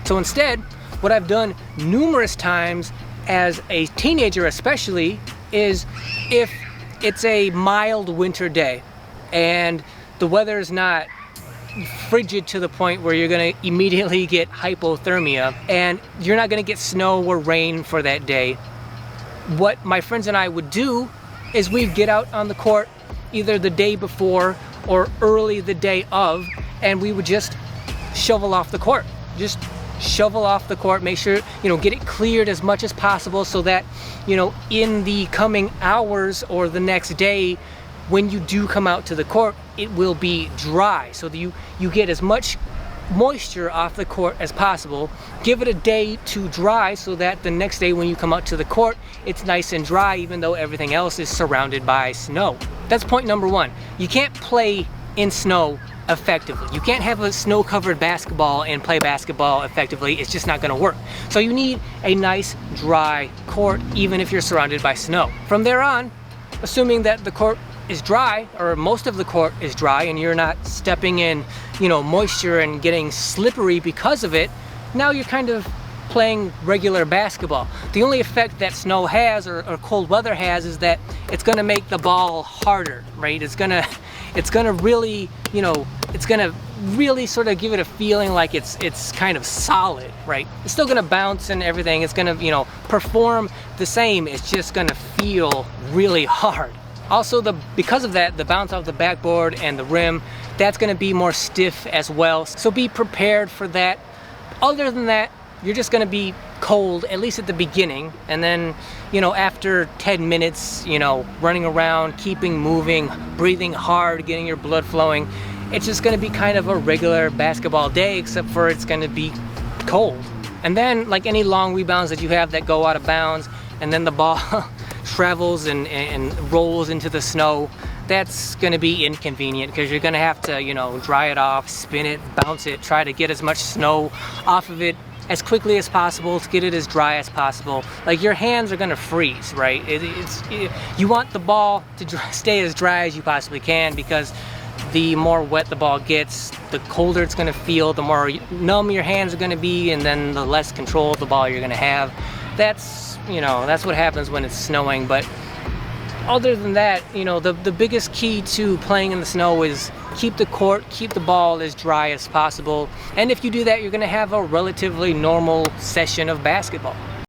So instead, what I've done numerous times as a teenager especially is if it's a mild winter day and the weather is not frigid to the point where you're gonna immediately get hypothermia and you're not gonna get snow or rain for that day, what my friends and I would do is we'd get out on the court either the day before or early the day of, and we would just shovel off the court. Just shovel off the court, make sure, get it cleared as much as possible so that, in the coming hours or the next day, when you do come out to the court, it will be dry so that you get as much moisture off the court as possible. Give it a day to dry so that the next day when you come out to the court, it's nice and dry even though everything else is surrounded by snow. That's point number one. You can't play in snow effectively. You can't have a snow-covered basketball and play basketball effectively. It's just not going to work. So you need a nice dry court even if you're surrounded by snow. From there on, assuming that the court is dry, or most of the court is dry, and you're not stepping in, moisture and getting slippery because of it, now you're kind of playing regular basketball. The only effect that snow has or cold weather has is that it's gonna make the ball harder, right? It's gonna really, it's gonna really sort of give it a feeling like it's kind of solid, right? It's still gonna bounce and everything. It's gonna, perform the same. It's just gonna feel really hard. Also, because of that, the bounce off the backboard and the rim, that's going to be more stiff as well. So be prepared for that. Other than that, you're just going to be cold, at least at the beginning. And then, after 10 minutes, running around, keeping moving, breathing hard, getting your blood flowing, it's just going to be kind of a regular basketball day, except for it's going to be cold. And then, like any long rebounds that you have that go out of bounds, and then the ball travels and rolls into the snow, that's going to be inconvenient because you're going to have to, dry it off, spin it, bounce it, try to get as much snow off of it as quickly as possible to get it as dry as possible. Like, your hands are going to freeze, right? You want the ball to stay as dry as you possibly can, because the more wet the ball gets, the colder it's going to feel, the more numb your hands are going to be, and then the less control of the ball you're going to have. That's what happens when it's snowing. But other than that, the biggest key to playing in the snow is keep the ball as dry as possible. And if you do that, you're going to have a relatively normal session of basketball.